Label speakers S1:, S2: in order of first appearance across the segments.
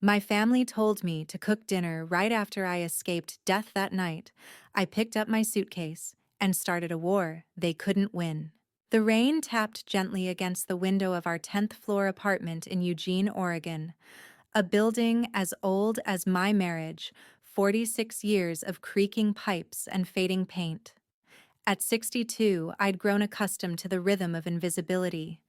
S1: My family told me to cook dinner right after I escaped death that night. I picked up my suitcase and started a war they couldn't win. The rain tapped gently against the window of our 10th floor apartment in Eugene, Oregon, a building as old as my marriage, 46 years of creaking pipes and fading paint. At 62, I'd grown accustomed to the rhythm of invisibility.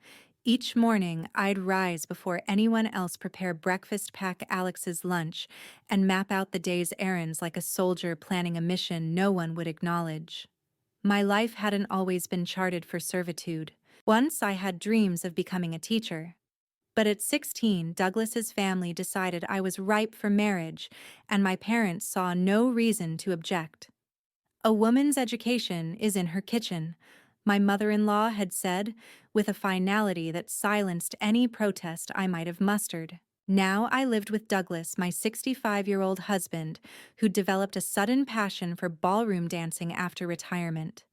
S1: Each morning, I'd rise before anyone else prepare breakfast, pack Alex's lunch, and map out the day's errands like a soldier planning a mission no one would acknowledge. My life hadn't always been charted for servitude. Once I had dreams of becoming a teacher. But at 16, Douglas's family decided I was ripe for marriage, and my parents saw no reason to object. A woman's education is in her kitchen, my mother-in-law had said, with a finality that silenced any protest I might have mustered. Now I lived with Douglas, my 65-year-old husband, who'd developed a sudden passion for ballroom dancing after retirement.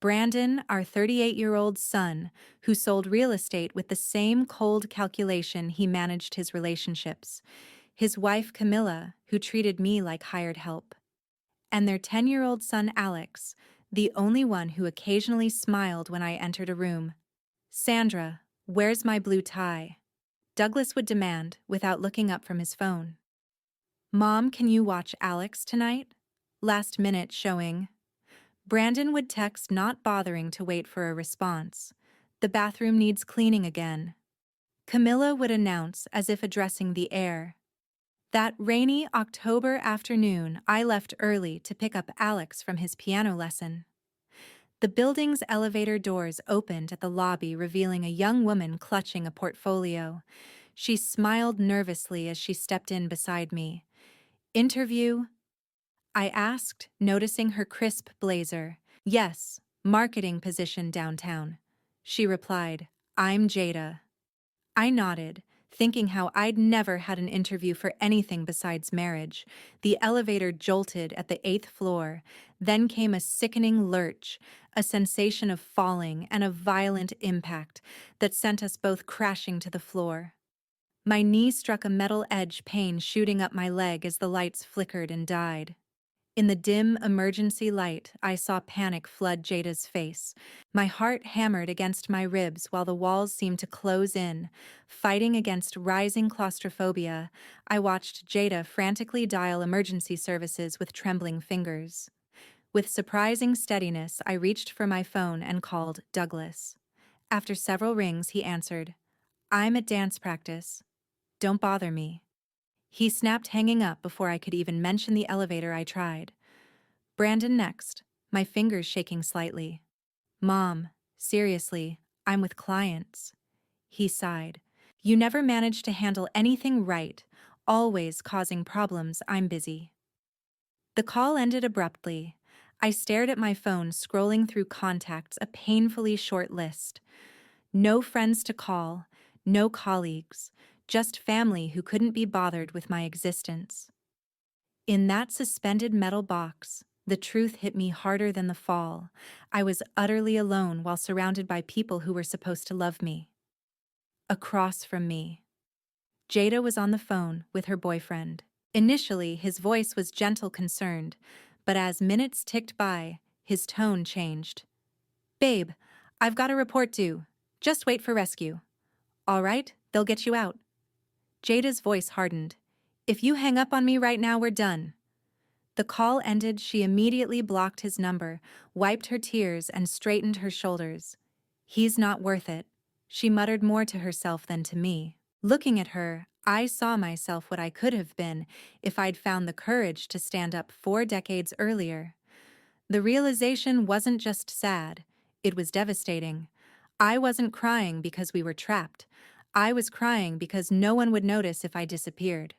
S1: Brandon, our 38-year-old son, who sold real estate with the same cold calculation he managed his relationships. His wife, Camilla, who treated me like hired help. And their 10-year-old son, Alex, the only one who occasionally smiled when I entered a room. "Sandra, where's my blue tie?" Douglas would demand, without looking up from his phone. "Mom, can you watch Alex tonight?" Last minute showing. Brandon would text, not bothering to wait for a response. "The bathroom needs cleaning again." Camilla would announce, as if addressing the air. That rainy October afternoon, I left early to pick up Alex from his piano lesson. The building's elevator doors opened at the lobby, revealing a young woman clutching a portfolio. She smiled nervously as she stepped in beside me. "Interview?" I asked, noticing her crisp blazer. "Yes, marketing position downtown." She replied, "I'm Jada." I nodded, thinking how I'd never had an interview for anything besides marriage. The elevator jolted at the 8th floor. Then came a sickening lurch, a sensation of falling and a violent impact that sent us both crashing to the floor. My knee struck a metal edge, pain shooting up my leg as the lights flickered and died. In the dim emergency light, I saw panic flood Jada's face. My heart hammered against my ribs while the walls seemed to close in. Fighting against rising claustrophobia, I watched Jada frantically dial emergency services with trembling fingers. With surprising steadiness, I reached for my phone and called Douglas. After several rings, he answered, "I'm at dance practice. Don't bother me." He snapped, hanging up before I could even mention the elevator. I tried. "Brandon next," my fingers shaking slightly. "Mom, seriously, I'm with clients." He sighed. "You never manage to handle anything right, always causing problems. I'm busy." The call ended abruptly. I stared at my phone, scrolling through contacts, a painfully short list. No friends to call, no colleagues, just family who couldn't be bothered with my existence. In that suspended metal box, the truth hit me harder than the fall. I was utterly alone while surrounded by people who were supposed to love me. Across from me, Jada was on the phone with her boyfriend. Initially, his voice was gentle, concerned, but as minutes ticked by, his tone changed. "Babe, I've got a report due. Just wait for rescue." "All right, they'll get you out." Jada's voice hardened. "If you hang up on me right now, we're done." The call ended. She immediately blocked his number, wiped her tears, and straightened her shoulders. "He's not worth it," she muttered, more to herself than to me. Looking at her, I saw myself what I could have been if I'd found the courage to stand up 4 decades earlier. The realization wasn't just sad, it was devastating. I wasn't crying because we were trapped. I was crying because no one would notice if I disappeared.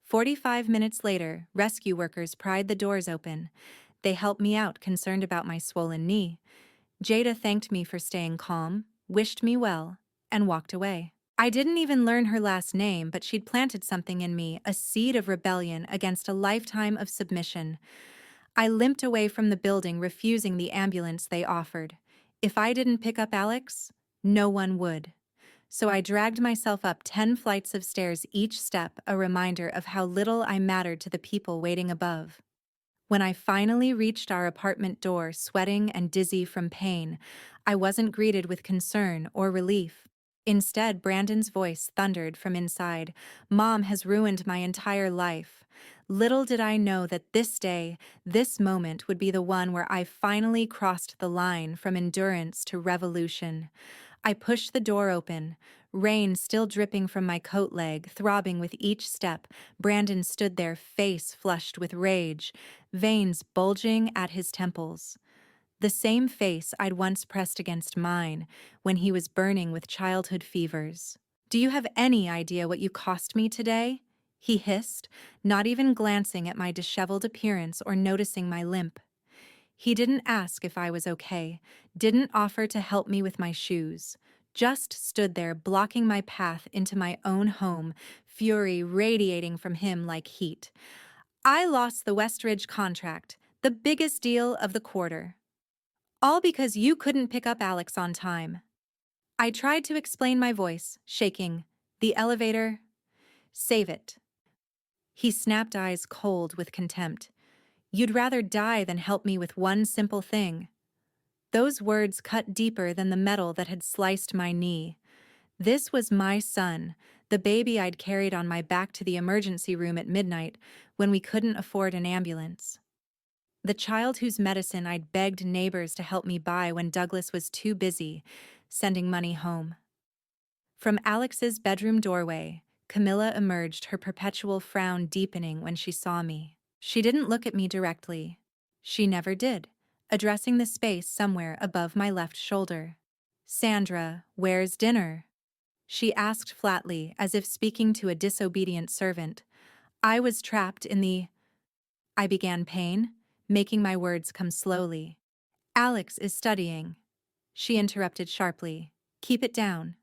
S1: 45 minutes later, rescue workers pried the doors open. They helped me out, concerned about my swollen knee. Jada thanked me for staying calm, wished me well, and walked away. I didn't even learn her last name, but she'd planted something in me, a seed of rebellion against a lifetime of submission. I limped away from the building, refusing the ambulance they offered. If I didn't pick up Alex, no one would. So I dragged myself up 10 flights of stairs, each step a reminder of how little I mattered to the people waiting above. When I finally reached our apartment door, sweating and dizzy from pain, I wasn't greeted with concern or relief. Instead, Brandon's voice thundered from inside. "Mom has ruined my entire life." Little did I know that this day, this moment would be the one where I finally crossed the line from endurance to revolution. I pushed the door open, rain still dripping from my coat leg, throbbing with each step. Brandon stood there, face flushed with rage, veins bulging at his temples. The same face I'd once pressed against mine when he was burning with childhood fevers. "Do you have any idea what you cost me today?" he hissed, not even glancing at my disheveled appearance or noticing my limp. He didn't ask if I was okay, didn't offer to help me with my shoes, just stood there blocking my path into my own home, fury radiating from him like heat. "I lost the Westridge contract, the biggest deal of the quarter. All because you couldn't pick up Alex on time." I tried to explain, my voice shaking. "The elevator? Save it." He snapped, eyes cold with contempt. "You'd rather die than help me with one simple thing." Those words cut deeper than the metal that had sliced my knee. This was my son, the baby I'd carried on my back to the emergency room at midnight when we couldn't afford an ambulance. The child whose medicine I'd begged neighbors to help me buy when Douglas was too busy sending money home. From Alex's bedroom doorway, Camilla emerged, her perpetual frown deepening when she saw me. She didn't look at me directly. She never did, addressing the space somewhere above my left shoulder. "Sandra, where's dinner?" she asked flatly, as if speaking to a disobedient servant. I was trapped in the... I began pain, making my words come slowly. "Alex is studying," she interrupted sharply. "Keep it down."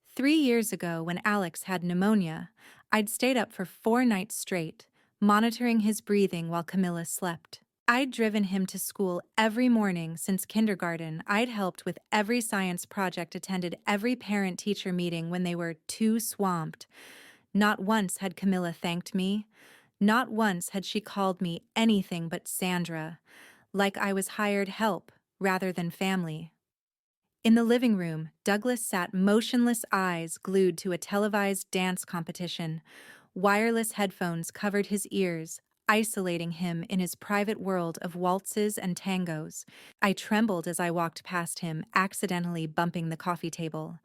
S1: 3 years ago, when Alex had pneumonia, I'd stayed up for 4 nights straight, monitoring his breathing while Camilla slept. I'd driven him to school every morning since kindergarten. I'd helped with every science project, attended every parent-teacher meeting when they were too swamped. Not once had Camilla thanked me. Not once had she called me anything but Sandra, like I was hired help rather than family. In the living room, Douglas sat, motionless, eyes glued to a televised dance competition. Wireless headphones covered his ears, isolating him in his private world of waltzes and tangos. I trembled as I walked past him, accidentally bumping the coffee table.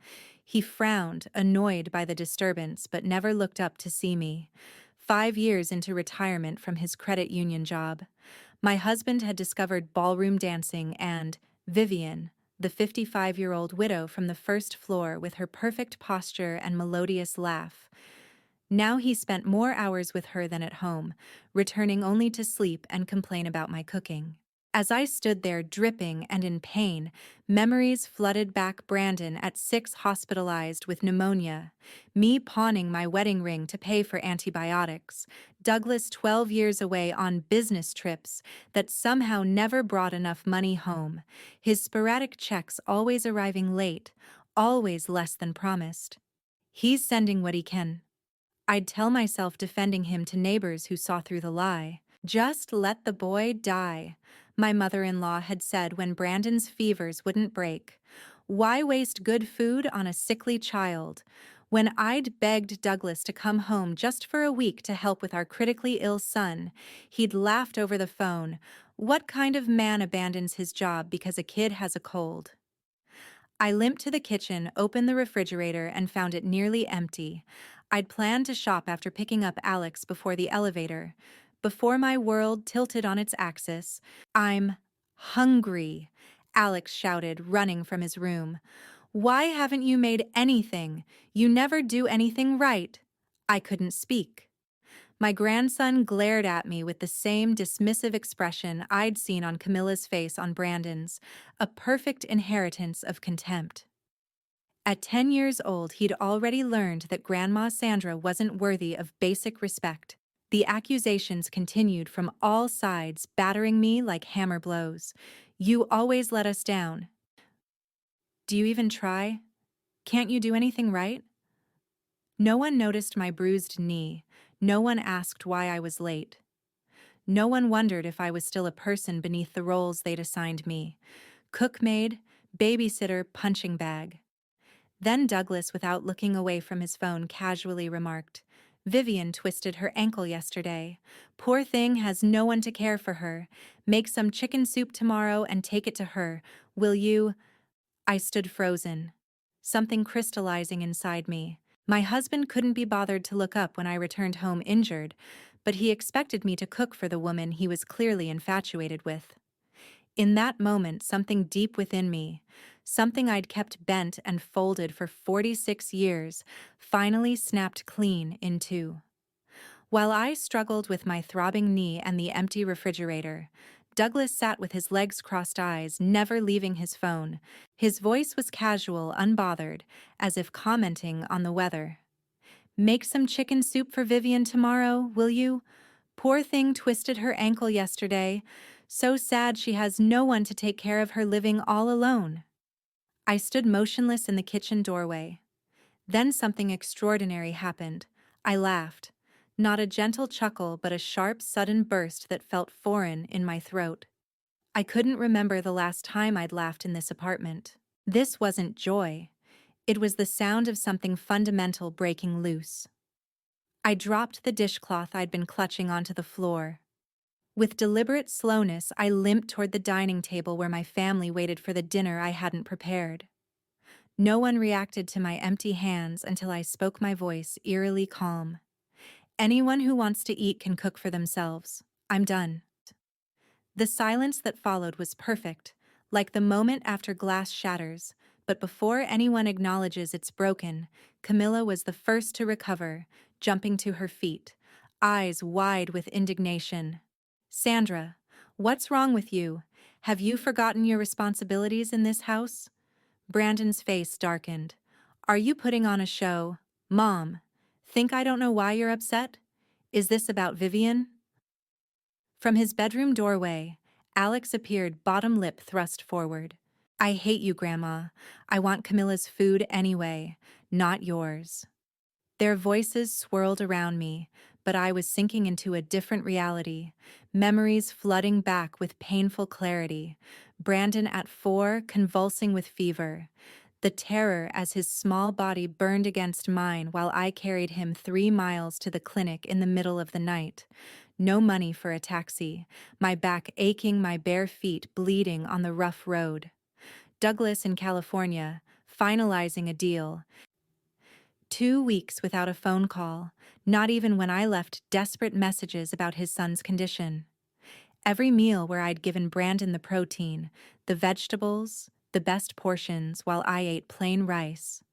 S1: He frowned, annoyed by the disturbance, but never looked up to see me. 5 years into retirement from his credit union job, my husband had discovered ballroom dancing, and Vivian, the 55-year-old widow from the first floor with her perfect posture and melodious laugh. Now he spent more hours with her than at home, returning only to sleep and complain about my cooking. As I stood there dripping and in pain, memories flooded back. Brandon at 6, hospitalized with pneumonia, me pawning my wedding ring to pay for antibiotics, Douglas 12 years away on business trips that somehow never brought enough money home, his sporadic checks always arriving late, always less than promised. "He's sending what he can," I'd tell myself, defending him to neighbors who saw through the lie. "Just let the boy die," my mother-in-law had said when Brandon's fevers wouldn't break. "Why waste good food on a sickly child?" When I'd begged Douglas to come home just for a week to help with our critically ill son, he'd laughed over the phone. "What kind of man abandons his job because a kid has a cold?" I limped to the kitchen, opened the refrigerator, and found it nearly empty. I'd planned to shop after picking up Alex before the elevator. Before my world tilted on its axis, "I'm hungry," Alex shouted, running from his room. "Why haven't you made anything? You never do anything right." I couldn't speak. My grandson glared at me with the same dismissive expression I'd seen on Camilla's face on Brandon's, a perfect inheritance of contempt. At 10 years old, he'd already learned that Grandma Sandra wasn't worthy of basic respect. The accusations continued from all sides, battering me like hammer blows. "You always let us down." "Do you even try? Can't you do anything right? No one noticed my bruised knee. No one asked why I was late. No one wondered if I was still a person beneath the roles they'd assigned me. Cook-maid, babysitter, punching bag. Then Douglas, without looking away from his phone, casually remarked, "Vivian twisted her ankle yesterday. Poor thing has no one to care for her. Make some chicken soup tomorrow and take it to her. Will you?" I stood frozen, something crystallizing inside me. My husband couldn't be bothered to look up when I returned home injured, but he expected me to cook for the woman he was clearly infatuated with. In that moment, something deep within me, something I'd kept bent and folded for 46 years, finally snapped clean in two. While I struggled with my throbbing knee and the empty refrigerator, Douglas sat with his legs crossed, eyes never leaving his phone. His voice was casual, unbothered, as if commenting on the weather. "Make some chicken soup for Vivian tomorrow, will you? Poor thing twisted her ankle yesterday. So sad she has no one to take care of her, living all alone." I stood motionless in the kitchen doorway. Then something extraordinary happened. I laughed. Not a gentle chuckle, but a sharp, sudden burst that felt foreign in my throat. I couldn't remember the last time I'd laughed in this apartment. This wasn't joy. It was the sound of something fundamental breaking loose. I dropped the dishcloth I'd been clutching onto the floor. With deliberate slowness, I limped toward the dining table where my family waited for the dinner I hadn't prepared. No one reacted to my empty hands until I spoke, my voice eerily calm. "Anyone who wants to eat can cook for themselves. I'm done." The silence that followed was perfect, like the moment after glass shatters, but before anyone acknowledges it's broken, Camilla was the first to recover, jumping to her feet, eyes wide with indignation. "Sandra, what's wrong with you? Have you forgotten your responsibilities in this house?" Brandon's face darkened. "Are you putting on a show? Mom, think I don't know why you're upset? Is this about Vivian?" From his bedroom doorway, Alex appeared, bottom lip thrust forward. "I hate you, Grandma. I want Camilla's food anyway, not yours." Their voices swirled around me, but I was sinking into a different reality, memories flooding back with painful clarity. Brandon at 4, convulsing with fever. The terror as his small body burned against mine while I carried him 3 miles to the clinic in the middle of the night. No money for a taxi, my back aching, my bare feet bleeding on the rough road. Douglas in California, finalizing a deal. 2 weeks without a phone call, not even when I left desperate messages about his son's condition. Every meal where I'd given Brandon the protein, the vegetables, the best portions, while I ate plain rice.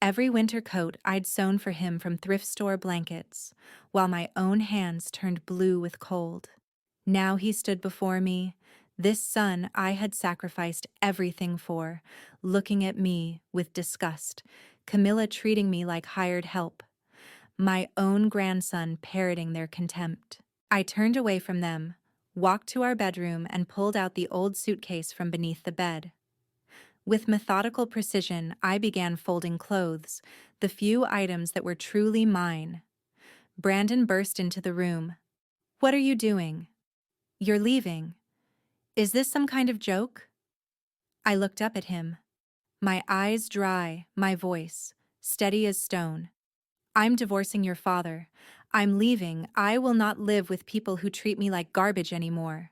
S1: Every winter coat I'd sewn for him from thrift store blankets, while my own hands turned blue with cold. Now he stood before me, this son I had sacrificed everything for, looking at me with disgust, Camilla treating me like hired help, my own grandson parroting their contempt. I turned away from them, walked to our bedroom, and pulled out the old suitcase from beneath the bed. With methodical precision, I began folding clothes, the few items that were truly mine. Brandon burst into the room. "What are you doing? You're leaving. Is this some kind of joke?" I looked up at him, my eyes dry, my voice steady as stone. "I'm divorcing your father. I'm leaving. I will not live with people who treat me like garbage anymore."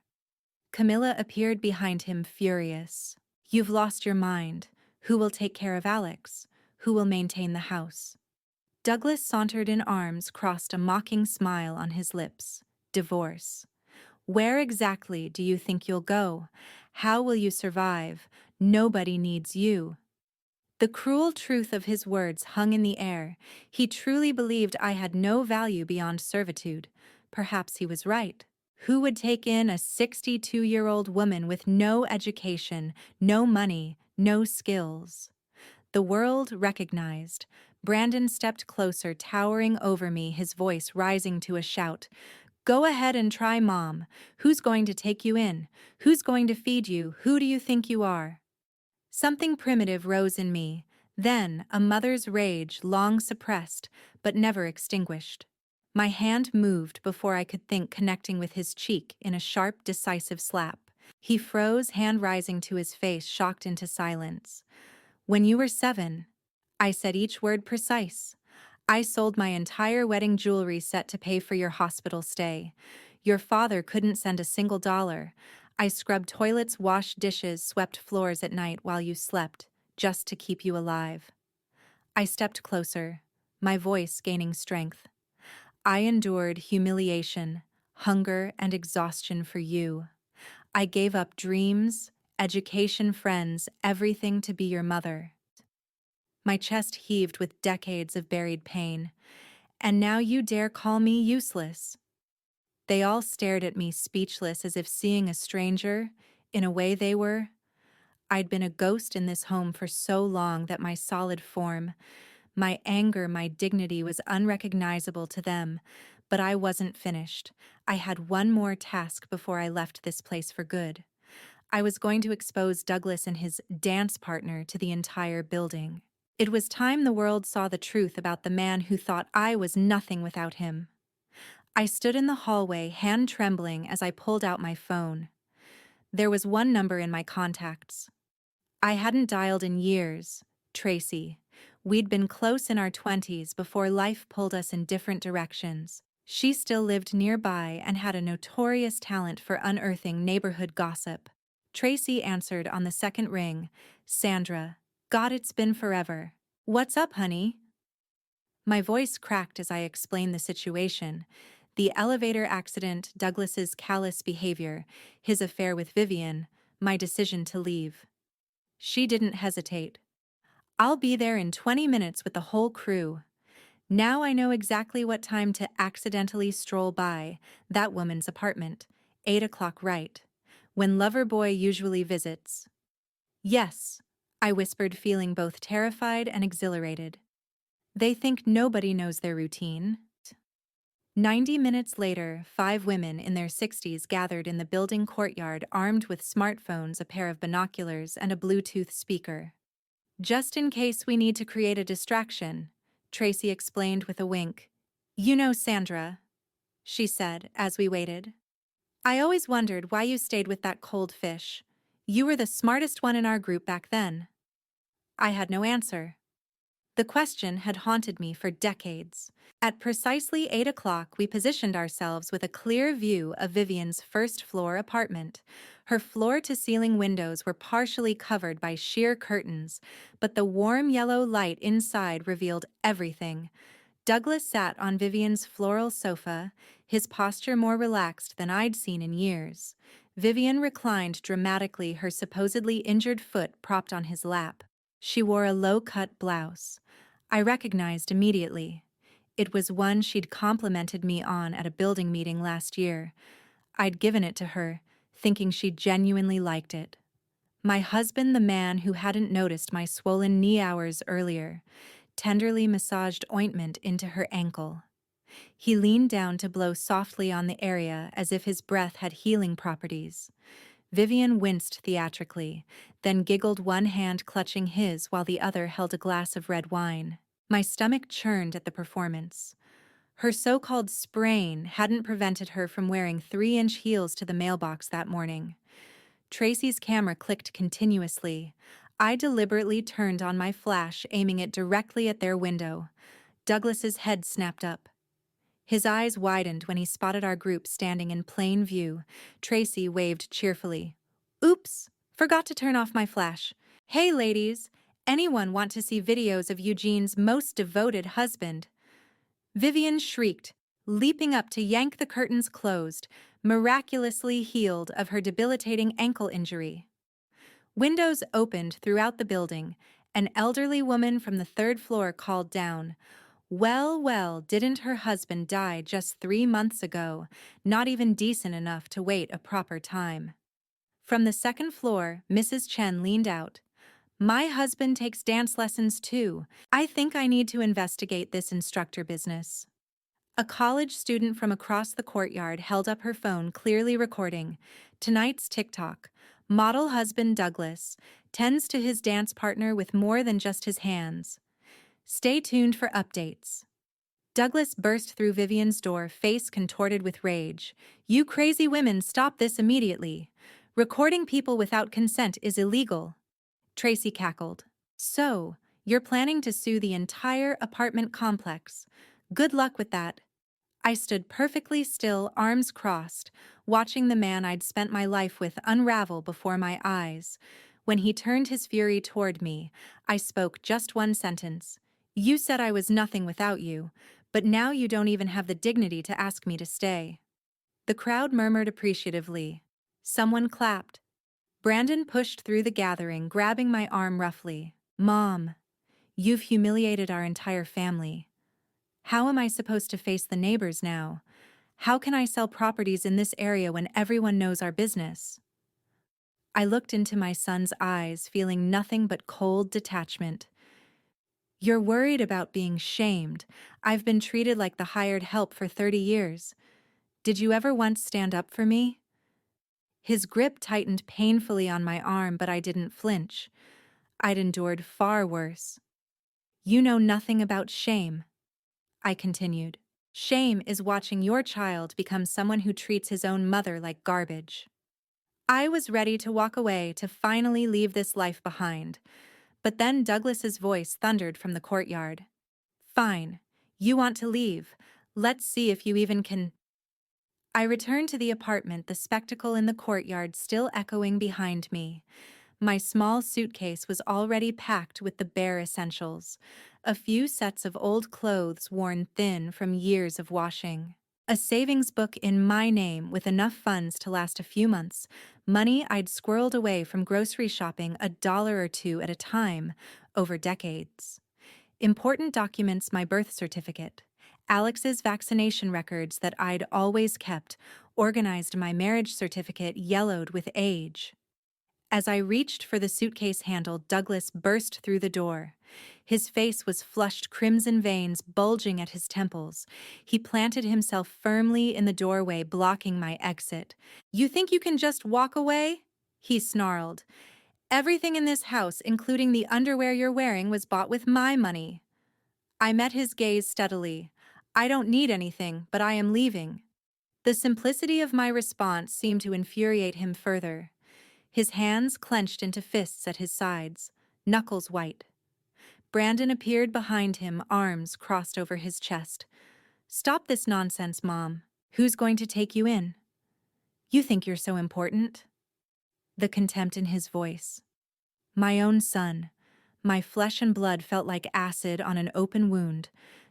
S1: Camilla appeared behind him, furious. "You've lost your mind. Who will take care of Alex? Who will maintain the house?" Douglas sauntered in, arms crossed, a mocking smile on his lips. "Divorce. Where exactly do you think you'll go? How will you survive? Nobody needs you." The cruel truth of his words hung in the air. He truly believed I had no value beyond servitude. Perhaps he was right. Who would take in a 62-year-old woman with no education, no money, no skills? The world recognized. Brandon stepped closer, towering over me, his voice rising to a shout. "Go ahead and try, Mom. Who's going to take you in? Who's going to feed you? Who do you think you are?" Something primitive rose in me, Then, a mother's rage, long suppressed, but never extinguished. My hand moved before I could think, connecting with his cheek in a sharp, decisive slap. He froze, hand rising to his face, shocked into silence. When you were 7, I said, each word precise. I sold my entire wedding jewelry set to pay for your hospital stay. Your father couldn't send a single dollar. I scrubbed toilets, washed dishes, swept floors at night while you slept, just to keep you alive. I stepped closer, my voice gaining strength. I endured humiliation, hunger, and exhaustion for you. I gave up dreams, education, friends, everything to be your mother. My chest heaved with decades of buried pain. And now you dare call me useless? They all stared at me, speechless, as if seeing a stranger. In a way, they were. I'd been a ghost in this home for so long that my solid form, my anger, my dignity was unrecognizable to them. But I wasn't finished. I had one more task before I left this place for good. I was going to expose Douglas and his dance partner to the entire building. It was time the world saw the truth about the man who thought I was nothing without him. I stood in the hallway, hand trembling as I pulled out my phone. There was one number in my contacts. I hadn't dialed in years. Tracy. We'd been close in our 20s before life pulled us in different directions. She still lived nearby and had a notorious talent for unearthing neighborhood gossip. Tracy answered on the second ring. Sandra. God, it's been forever. What's up, honey? My voice cracked as I explained the situation. The elevator accident, Douglas's callous behavior, his affair with Vivian, my decision to leave. She didn't hesitate. I'll be there in 20 minutes with the whole crew. Now I know exactly what time to accidentally stroll by that woman's apartment. 8 o'clock right. When Loverboy usually visits. Yes, I whispered, feeling both terrified and exhilarated. They think nobody knows their routine. 90 minutes later, 5 women in their 60s gathered in the building courtyard, armed with smartphones, a pair of binoculars, and a Bluetooth speaker. Just in case we need to create a distraction, Tracy explained with a wink. You know Sandra, she said as we waited. I always wondered why you stayed with that cold fish. You were the smartest one in our group back then. I had no answer. The question had haunted me for decades. At precisely 8 o'clock, we positioned ourselves with a clear view of Vivian's first-floor apartment. Her floor-to-ceiling windows were partially covered by sheer curtains, but the warm yellow light inside revealed everything. Douglas sat on Vivian's floral sofa, his posture more relaxed than I'd seen in years. Vivian reclined dramatically, her supposedly injured foot propped on his lap. She wore a low-cut blouse. I recognized immediately. It was one she'd complimented me on at a building meeting last year. I'd given it to her, thinking she genuinely liked it. My husband, the man who hadn't noticed my swollen knee hours earlier, tenderly massaged ointment into her ankle. He leaned down to blow softly on the area as if his breath had healing properties. Vivian winced theatrically, then giggled, one hand clutching his while the other held a glass of red wine. My stomach churned at the performance. Her so-called sprain hadn't prevented her from wearing 3-inch heels to the mailbox that morning. Tracy's camera clicked continuously. I deliberately turned on my flash, aiming it directly at their window. Douglas's head snapped up. His eyes widened when he spotted our group standing in plain view. Tracy waved cheerfully. Oops, forgot to turn off my flash. Hey ladies, anyone want to see videos of Eugene's most devoted husband? Vivian shrieked, leaping up to yank the curtains closed, miraculously healed of her debilitating ankle injury. Windows opened throughout the building. An elderly woman from the 3rd floor called down. Well, well, didn't her husband die just 3 months ago? Not even decent enough to wait a proper time. From the 2nd floor, Mrs. Chen leaned out. My husband takes dance lessons too. I think I need to investigate this instructor business. A college student from across the courtyard held up her phone, clearly recording. Tonight's TikTok. Model husband Douglas tends to his dance partner with more than just his hands. Stay tuned for updates. Douglas burst through Vivian's door, face contorted with rage. You crazy women, stop this immediately. Recording people without consent is illegal. Tracy cackled. So, you're planning to sue the entire apartment complex. Good luck with that. I stood perfectly still, arms crossed, watching the man I'd spent my life with unravel before my eyes. When he turned his fury toward me, I spoke just one sentence. You said I was nothing without you, but now you don't even have the dignity to ask me to stay. The crowd murmured appreciatively. Someone clapped. Brandon pushed through the gathering, grabbing my arm roughly. Mom, you've humiliated our entire family. How am I supposed to face the neighbors now? How can I sell properties in this area when everyone knows our business? I looked into my son's eyes, feeling nothing but cold detachment. You're worried about being shamed. I've been treated like the hired help for 30 years. Did you ever once stand up for me? His grip tightened painfully on my arm, but I didn't flinch. I'd endured far worse. You know nothing about shame, I continued. Shame is watching your child become someone who treats his own mother like garbage. I was ready to walk away, to finally leave this life behind. But then Douglas's voice thundered from the courtyard. Fine. You want to leave. Let's see if you even can. I returned to the apartment, the spectacle in the courtyard still echoing behind me. My small suitcase was already packed with the bare essentials. A few sets of old clothes worn thin from years of washing. A savings book in my name with enough funds to last a few months. Money I'd squirreled away from grocery shopping $1 or $2 at a time over decades. Important documents, my birth certificate. Alex's vaccination records that I'd always kept, organized, my marriage certificate yellowed with age. As I reached for the suitcase handle, Douglas burst through the door. His face was flushed, crimson veins bulging at his temples. He planted himself firmly in the doorway, blocking my exit. You think you can just walk away? He snarled. Everything in this house, including the underwear you're wearing, was bought with my money. I met his gaze steadily. I don't need anything, but I am leaving. The simplicity of my response seemed to infuriate him further. His hands clenched into fists at his sides, knuckles white. Brandon appeared behind him, arms crossed over his chest. Stop this nonsense, Mom. Who's going to take you in? You think you're so important? The contempt in his voice. My own son. My flesh and blood felt like acid on an open wound.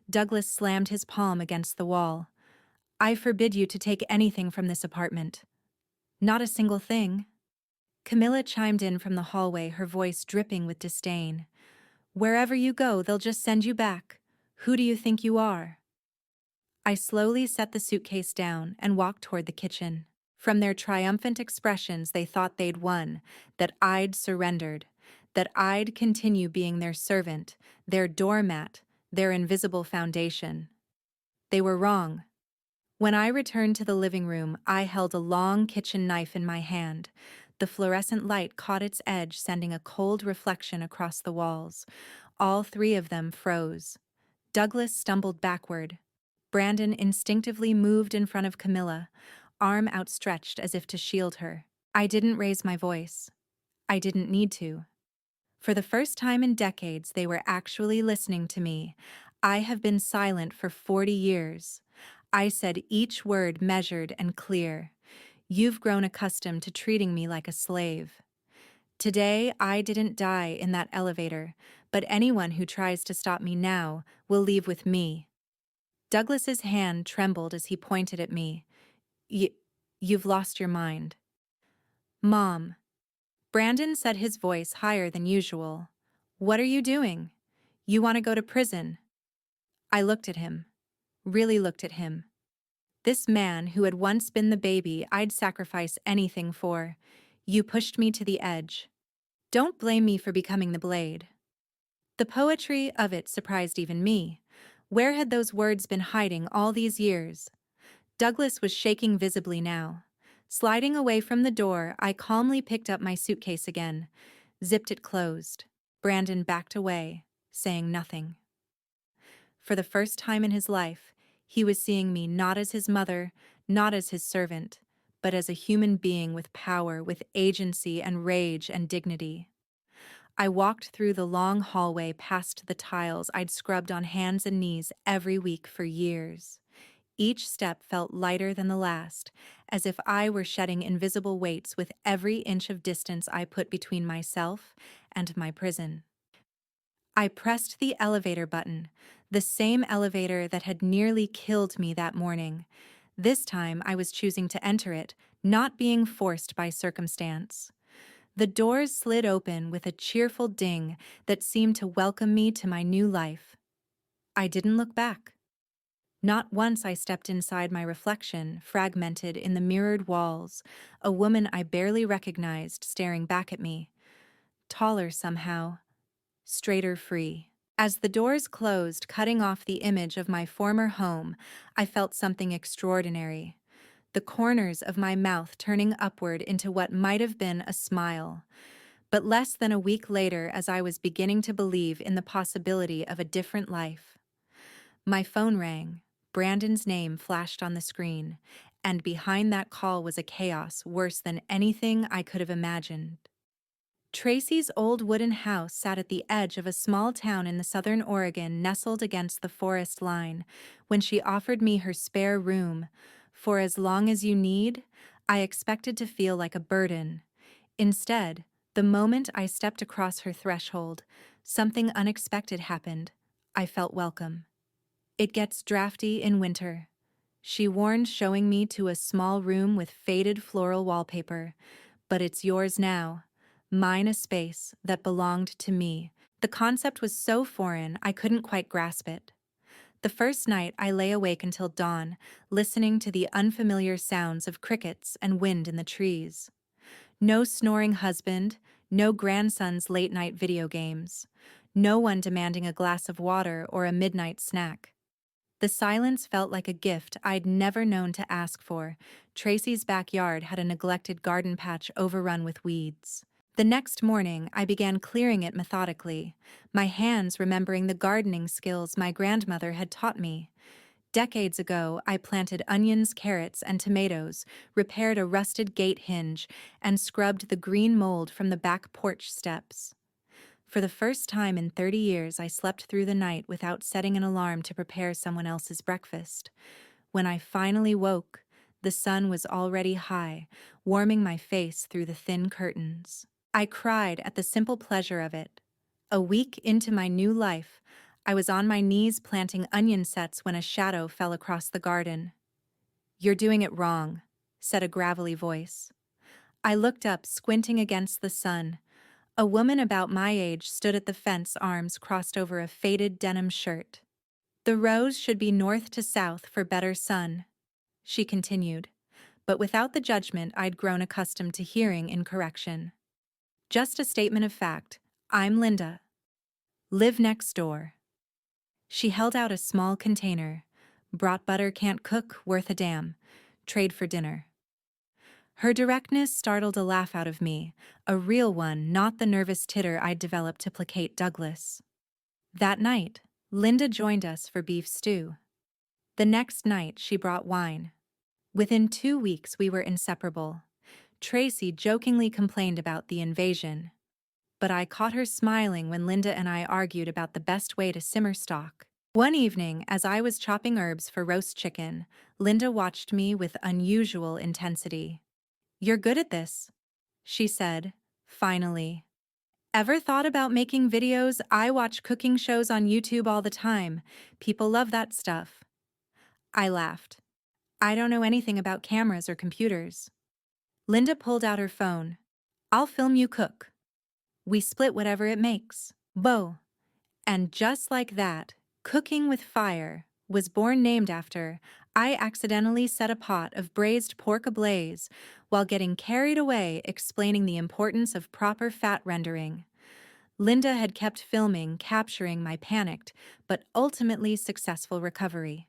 S1: Douglas slammed his palm against the wall. I forbid you to take anything from this apartment. Not a single thing. Camilla chimed in from the hallway, her voice dripping with disdain. Wherever you go, they'll just send you back. Who do you think you are? I slowly set the suitcase down and walked toward the kitchen. From their triumphant expressions, they thought they'd won, that I'd surrendered, that I'd continue being their servant, their doormat, their invisible foundation. They were wrong. When I returned to the living room, I held a long kitchen knife in my hand. The fluorescent light caught its edge, sending a cold reflection across the walls. All three of them froze. Douglas stumbled backward. Brandon instinctively moved in front of Camilla, arm outstretched as if to shield her. I didn't raise my voice. I didn't need to. For the first time in decades, they were actually listening to me. I have been silent for 40 years. I said each word measured and clear. You've grown accustomed to treating me like a slave. Today, I didn't die in that elevator, but anyone who tries to stop me now will leave with me. Douglas's hand trembled as he pointed at me. You've lost your mind. Mom. Brandon said, his voice higher than usual. What are you doing? You want to go to prison? I looked at him. Really looked at him. This man who had once been the baby I'd sacrifice anything for. You pushed me to the edge. Don't blame me for becoming the blade. The poetry of it surprised even me. Where had those words been hiding all these years? Douglas was shaking visibly now. Sliding away from the door, I calmly picked up my suitcase again, zipped it closed. Brandon backed away, saying nothing. For the first time in his life, he was seeing me not as his mother, not as his servant, but as a human being with power, with agency and rage and dignity. I walked through the long hallway past the tiles I'd scrubbed on hands and knees every week for years. Each step felt lighter than the last, as if I were shedding invisible weights with every inch of distance I put between myself and my prison. I pressed the elevator button, the same elevator that had nearly killed me that morning. This time I was choosing to enter it, not being forced by circumstance. The doors slid open with a cheerful ding that seemed to welcome me to my new life. I didn't look back. Not once I stepped inside my reflection, fragmented in the mirrored walls, a woman I barely recognized staring back at me. Taller somehow, straighter free. As the doors closed, cutting off the image of my former home, I felt something extraordinary. The corners of my mouth turning upward into what might have been a smile. But less than a week later, as I was beginning to believe in the possibility of a different life, my phone rang. Brandon's name flashed on the screen, and behind that call was a chaos worse than anything I could have imagined. Tracy's old wooden house sat at the edge of a small town in the southern Oregon nestled against the forest line. When she offered me her spare room, for as long as you need, I expected to feel like a burden. Instead, the moment I stepped across her threshold, something unexpected happened. I felt welcome. "It gets drafty in winter," she warned, showing me to a small room with faded floral wallpaper. "But it's yours now. Mine a space that belonged to me." The concept was so foreign I couldn't quite grasp it. The first night I lay awake until dawn, listening to the unfamiliar sounds of crickets and wind in the trees. No snoring husband, no grandson's late-night video games, no one demanding a glass of water or a midnight snack. The silence felt like a gift I'd never known to ask for. Tracy's backyard had a neglected garden patch overrun with weeds. The next morning, I began clearing it methodically, my hands remembering the gardening skills my grandmother had taught me. Decades ago, I planted onions, carrots, and tomatoes, repaired a rusted gate hinge, and scrubbed the green mold from the back porch steps. For the first time in 30 years, I slept through the night without setting an alarm to prepare someone else's breakfast. When I finally woke, the sun was already high, warming my face through the thin curtains. I cried at the simple pleasure of it. A week into my new life, I was on my knees planting onion sets when a shadow fell across the garden. "You're doing it wrong," said a gravelly voice. I looked up, squinting against the sun. A woman about my age stood at the fence, arms crossed over a faded denim shirt. "The rows should be north to south for better sun," she continued, but without the judgment I'd grown accustomed to hearing in correction. "Just a statement of fact. I'm Linda. Live next door." She held out a small container. "Brought butter, can't cook, worth a damn. Trade for dinner." Her directness startled a laugh out of me, a real one, not the nervous titter I'd developed to placate Douglas. That night, Linda joined us for beef stew. The next night, she brought wine. Within 2 weeks, we were inseparable. Tracy jokingly complained about the invasion, but I caught her smiling when Linda and I argued about the best way to simmer stock. One evening, as I was chopping herbs for roast chicken, Linda watched me with unusual intensity. "You're good at this," she said, finally. "Ever thought about making videos? I watch cooking shows on YouTube all the time. People love that stuff." I laughed. "I don't know anything about cameras or computers." Linda pulled out her phone. "I'll film you cook. We split whatever it makes. Bo." And just like that, Cooking with Fire was born, named after I accidentally set a pot of braised pork ablaze while getting carried away explaining the importance of proper fat rendering. Linda had kept filming, capturing my panicked but ultimately successful recovery.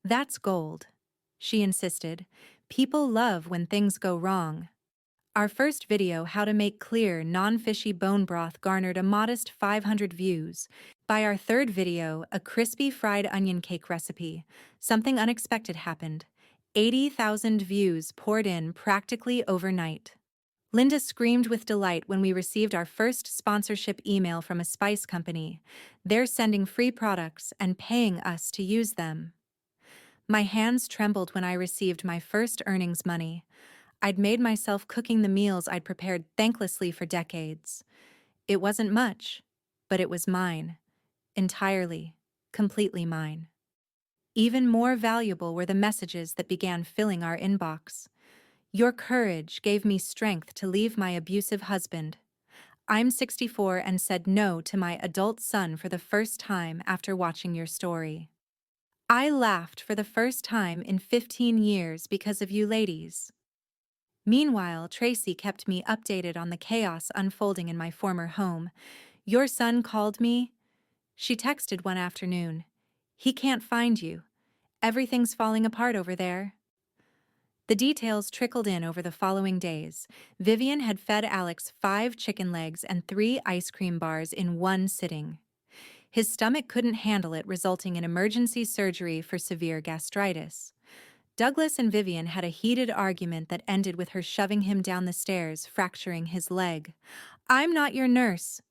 S1: "That's gold," she insisted, People love when things go wrong. Our first video, How to Make Clear Non-Fishy Bone Broth, garnered a modest 500 views. By our third video, a crispy fried onion cake recipe, something unexpected happened. 80,000 views poured in practically overnight. Linda screamed with delight when we received our first sponsorship email from a spice company. They're sending free products and paying us to use them. My hands trembled when I received my first earnings money. I'd made myself cooking the meals I'd prepared thanklessly for decades. It wasn't much, but it was mine. Entirely, completely mine. Even more valuable were the messages that began filling our inbox. Your courage gave me strength to leave my abusive husband. I'm 64 and said no to my adult son for the first time after watching your story. I laughed for the first time in 15 years because of you ladies. Meanwhile, Tracy kept me updated on the chaos unfolding in my former home. Your son called me. She texted one afternoon. He can't find you. Everything's falling apart over there. The details trickled in over the following days. Vivian had fed Alex 5 chicken legs and 3 ice cream bars in one sitting. His stomach couldn't handle it, resulting in emergency surgery for severe gastritis. Douglas and Vivian had a heated argument that ended with her shoving him down the stairs, fracturing his leg. "I'm not your nurse,"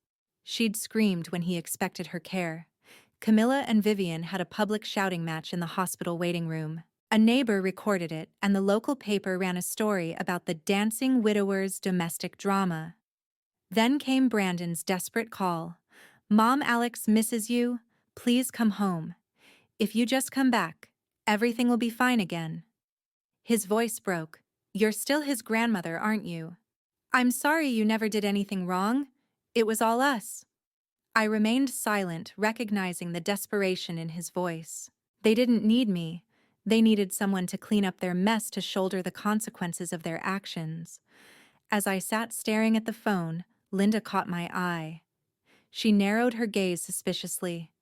S1: she'd screamed when he expected her care. Camilla and Vivian had a public shouting match in the hospital waiting room. A neighbor recorded it, and the local paper ran a story about the dancing widower's domestic drama. Then came Brandon's desperate call. "Mom, Alex misses you. Please come home. If you just come back, everything will be fine again." His voice broke. "You're still his grandmother, aren't you?" "I'm sorry you never did anything wrong. It was all us." I remained silent, recognizing the desperation in his voice. They didn't need me. They needed someone to clean up their mess, to shoulder the consequences of their actions. As I sat staring at the phone, Linda caught my eye. She narrowed her gaze suspiciously.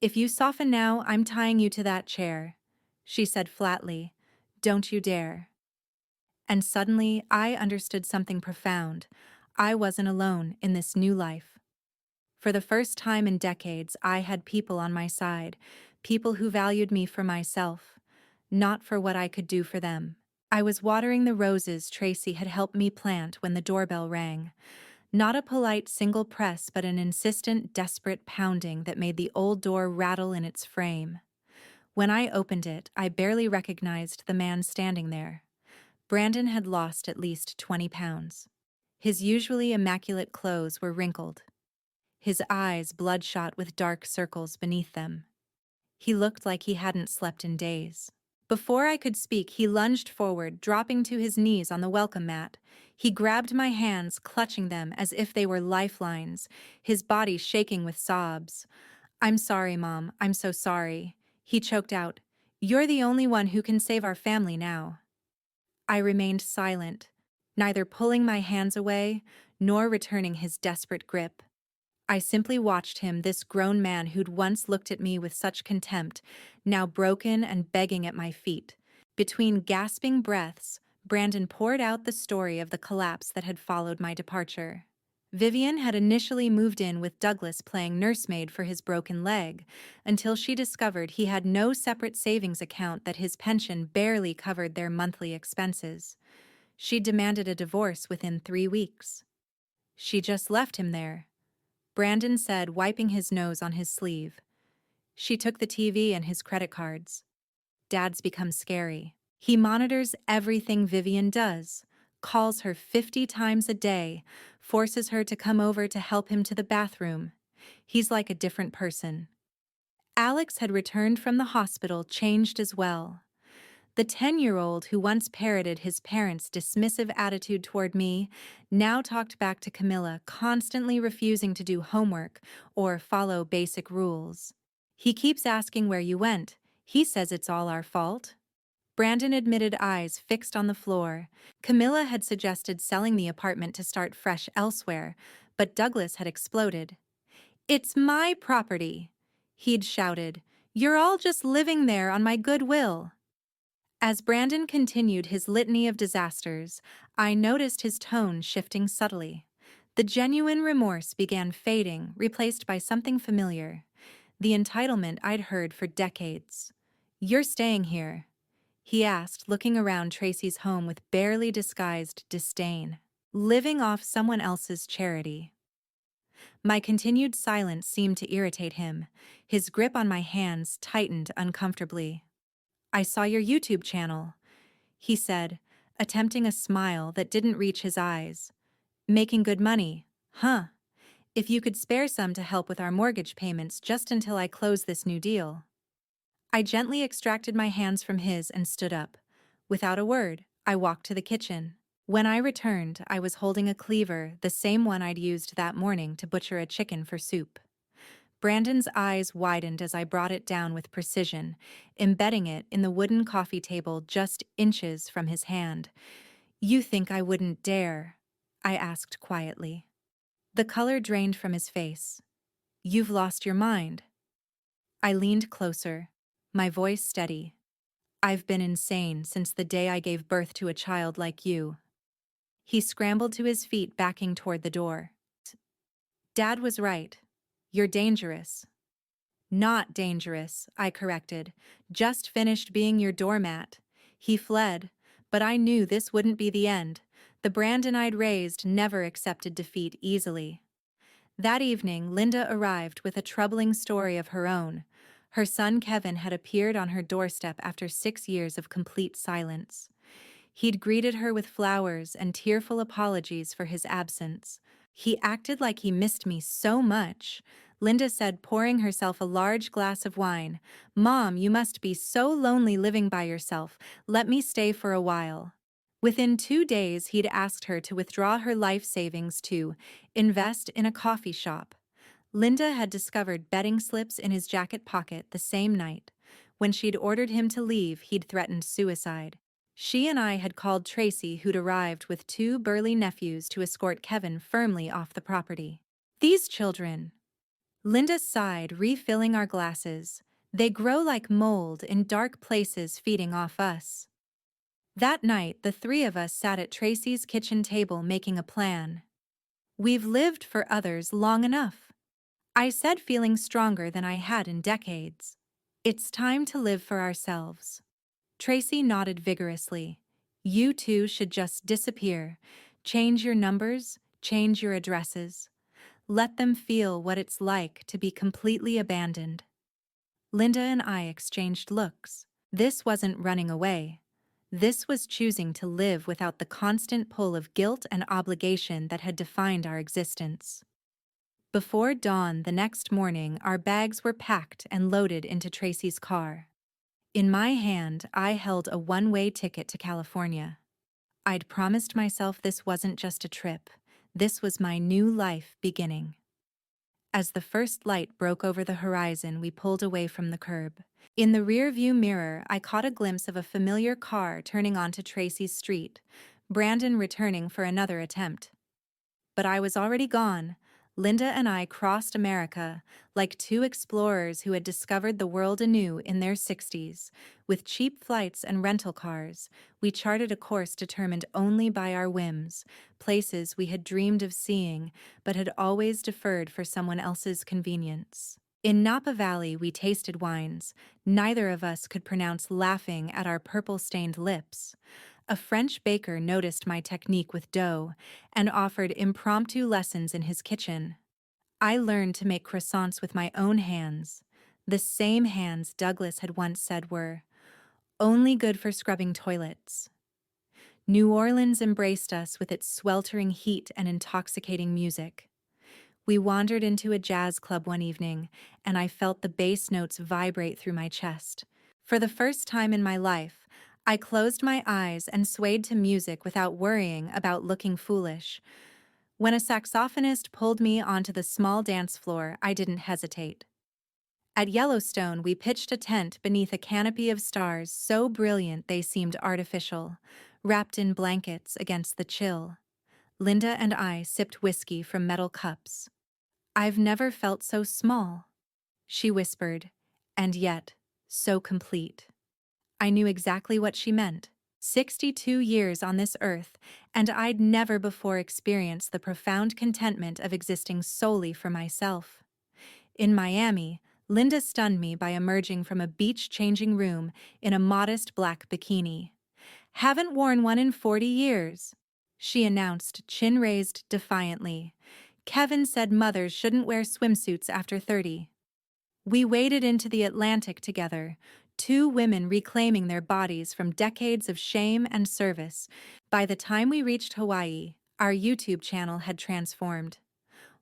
S1: "If you soften now, I'm tying you to that chair," she said flatly. "Don't you dare." And suddenly, I understood something profound. I wasn't alone in this new life. For the first time in decades, I had people on my side, people who valued me for myself, not for what I could do for them. I was watering the roses Tracy had helped me plant when the doorbell rang. Not a polite single press, but an insistent, desperate pounding that made the old door rattle in its frame. When I opened it, I barely recognized the man standing there. Brandon had lost at least 20 pounds. His usually immaculate clothes were wrinkled, his eyes bloodshot with dark circles beneath them. He looked like he hadn't slept in days. Before I could speak, he lunged forward, dropping to his knees on the welcome mat. He grabbed my hands, clutching them as if they were lifelines, his body shaking with sobs. "I'm sorry, Mom. I'm so sorry," he choked out. "You're the only one who can save our family now." I remained silent, neither pulling my hands away nor returning his desperate grip. I simply watched him, this grown man who'd once looked at me with such contempt, now broken and begging at my feet. Between gasping breaths, Brandon poured out the story of the collapse that had followed my departure. Vivian had initially moved in with Douglas playing nursemaid for his broken leg, until she discovered he had no separate savings account, that his pension barely covered their monthly expenses. She demanded a divorce within 3 weeks. "She just left him there," Brandon said, wiping his nose on his sleeve. "She took the TV and his credit cards." Dad's become scary. He monitors everything Vivian does, calls her 50 times a day, forces her to come over to help him to the bathroom. He's like a different person. Alex had returned from the hospital, changed as well. The 10-year-old who once parroted his parents' dismissive attitude toward me now talked back to Camilla, constantly refusing to do homework or follow basic rules. "He keeps asking where you went. He says it's all our fault." Brandon admitted, eyes fixed on the floor. Camilla had suggested selling the apartment to start fresh elsewhere, but Douglas had exploded. "It's my property," he'd shouted. "You're all just living there on my goodwill." As Brandon continued his litany of disasters, I noticed his tone shifting subtly. The genuine remorse began fading, replaced by something familiar. The entitlement I'd heard for decades. "You're staying here?" he asked, looking around Tracy's home with barely disguised disdain. "Living off someone else's charity." My continued silence seemed to irritate him. His grip on my hands tightened uncomfortably. "I saw your YouTube channel," he said, attempting a smile that didn't reach his eyes. "Making good money, huh? If you could spare some to help with our mortgage payments just until I close this new deal." I gently extracted my hands from his and stood up. Without a word, I walked to the kitchen. When I returned, I was holding a cleaver, the same one I'd used that morning to butcher a chicken for soup. Brandon's eyes widened as I brought it down with precision, embedding it in the wooden coffee table just inches from his hand. "You think I wouldn't dare?" I asked quietly. The color drained from his face. "You've lost your mind." I leaned closer, my voice steady. "I've been insane since the day I gave birth to a child like you." He scrambled to his feet, backing toward the door. "Dad was right. You're dangerous." "Not dangerous," I corrected. "Just finished being your doormat." He fled, but I knew this wouldn't be the end. The Brandon I'd raised never accepted defeat easily. That evening, Linda arrived with a troubling story of her own. Her son Kevin had appeared on her doorstep after 6 years of complete silence. He'd greeted her with flowers and tearful apologies for his absence. "He acted like he missed me so much," Linda said, pouring herself a large glass of wine. "Mom, you must be so lonely living by yourself. Let me stay for a while." Within 2 days, he'd asked her to withdraw her life savings to invest in a coffee shop. Linda had discovered betting slips in his jacket pocket the same night. When she'd ordered him to leave, he'd threatened suicide. She and I had called Tracy, who'd arrived with 2 burly nephews to escort Kevin firmly off the property. "These children," Linda sighed, refilling our glasses, "they grow like mold in dark places, feeding off us." That night, the three of us sat at Tracy's kitchen table making a plan. "We've lived for others long enough," I said, feeling stronger than I had in decades. "It's time to live for ourselves." Tracy nodded vigorously. "You two should just disappear. Change your numbers, change your addresses. Let them feel what it's like to be completely abandoned." Linda and I exchanged looks. This wasn't running away. This was choosing to live without the constant pull of guilt and obligation that had defined our existence. Before dawn the next morning, our bags were packed and loaded into Tracy's car. In my hand, I held a one-way ticket to California. I'd promised myself this wasn't just a trip. This was my new life beginning. As the first light broke over the horizon, we pulled away from the curb. In the rear-view mirror, I caught a glimpse of a familiar car turning onto Tracy's street, Brandon returning for another attempt. But I was already gone. Linda and I crossed America, like two explorers who had discovered the world anew in their 60s. With cheap flights and rental cars, we charted a course determined only by our whims, places we had dreamed of seeing but had always deferred for someone else's convenience. In Napa Valley, we tasted wines neither of us could pronounce, laughing at our purple-stained lips. A French baker noticed my technique with dough and offered impromptu lessons in his kitchen. I learned to make croissants with my own hands, the same hands Douglas had once said were only good for scrubbing toilets. New Orleans embraced us with its sweltering heat and intoxicating music. We wandered into a jazz club one evening, and I felt the bass notes vibrate through my chest. For the first time in my life, I closed my eyes and swayed to music without worrying about looking foolish. When a saxophonist pulled me onto the small dance floor, I didn't hesitate. At Yellowstone, we pitched a tent beneath a canopy of stars so brilliant they seemed artificial, wrapped in blankets against the chill. Linda and I sipped whiskey from metal cups. "I've never felt so small," she whispered, "and yet so complete." I knew exactly what she meant. 62 years on this earth, and I'd never before experienced the profound contentment of existing solely for myself. In Miami, Linda stunned me by emerging from a beach-changing room in a modest black bikini. "Haven't worn one in 40 years," she announced, chin raised defiantly. "Kevin said mothers shouldn't wear swimsuits after 30. We waded into the Atlantic together, two women reclaiming their bodies from decades of shame and service. By the time we reached Hawaii, our YouTube channel had transformed.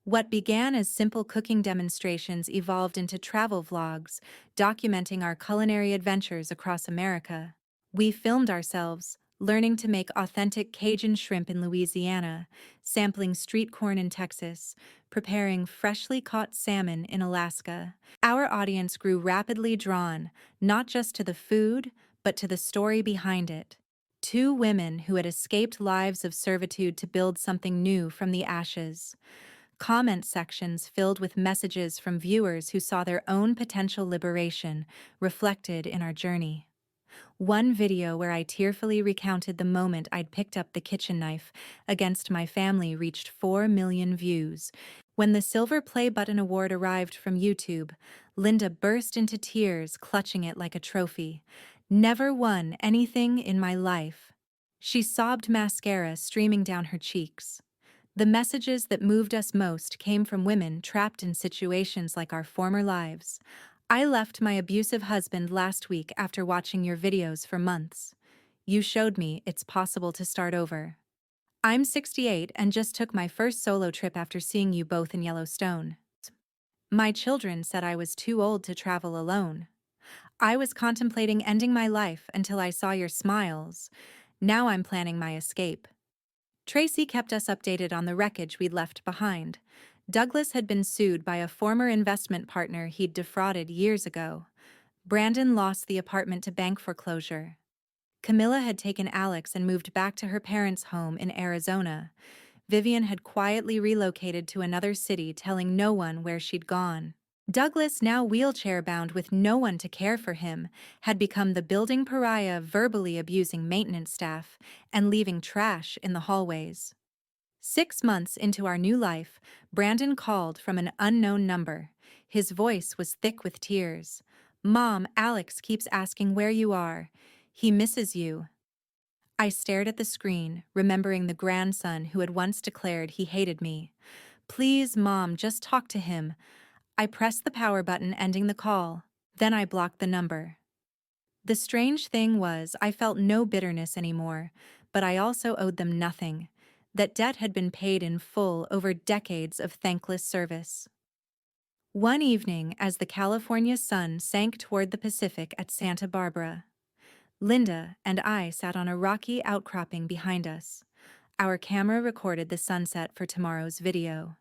S1: What began as simple cooking demonstrations evolved into travel vlogs, documenting our culinary adventures across America. We filmed ourselves, learning to make authentic Cajun shrimp in Louisiana, sampling street corn in Texas, preparing freshly caught salmon in Alaska. Our audience grew rapidly drawn, not just to the food, but to the story behind it. Two women who had escaped lives of servitude to build something new from the ashes. Comment sections filled with messages from viewers who saw their own potential liberation reflected in our journey. One video where I tearfully recounted the moment I'd picked up the kitchen knife against my family reached 4 million views. When the Silver Play Button award arrived from YouTube, Linda burst into tears, clutching it like a trophy. "Never won anything in my life." She sobbed, mascara streaming down her cheeks. The messages that moved us most came from women trapped in situations like our former lives. "I left my abusive husband last week after watching your videos for months. You showed me it's possible to start over. I'm 68 and just took my first solo trip after seeing you both in Yellowstone. My children said I was too old to travel alone. I was contemplating ending my life until I saw your smiles. Now I'm planning my escape." Tracy kept us updated on the wreckage we'd left behind. Douglas had been sued by a former investment partner he'd defrauded years ago. Brandon lost the apartment to bank foreclosure. Camilla had taken Alex and moved back to her parents' home in Arizona. Vivian had quietly relocated to another city, telling no one where she'd gone. Douglas, now wheelchair-bound with no one to care for him, had become the building pariah, verbally abusing maintenance staff and leaving trash in the hallways. 6 months into our new life, Brandon called from an unknown number. His voice was thick with tears. "Mom, Alex keeps asking where you are. He misses you." I stared at the screen, remembering the grandson who had once declared he hated me. "Please, Mom, just talk to him." I pressed the power button, ending the call. Then I blocked the number. The strange thing was, I felt no bitterness anymore, but I also owed them nothing. That debt had been paid in full over decades of thankless service. One evening, as the California sun sank toward the Pacific at Santa Barbara, Linda and I sat on a rocky outcropping behind us. Our camera recorded the sunset for tomorrow's video.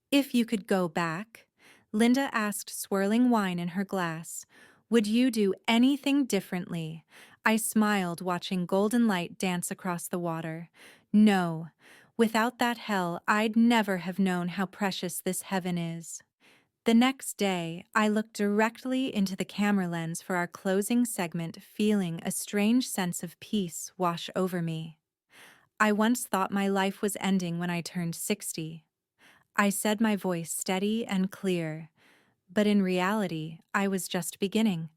S1: "If you could go back," Linda asked, swirling wine in her glass, "would you do anything differently?" I smiled, watching golden light dance across the water. "No. Without that hell, I'd never have known how precious this heaven is." The next day, I looked directly into the camera lens for our closing segment, feeling a strange sense of peace wash over me. I once thought my life was ending when I turned 60. I said, my voice steady and clear, but in reality, I was just beginning.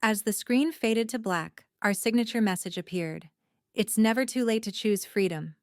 S1: As the screen faded to black, our signature message appeared. "It's never too late to choose freedom."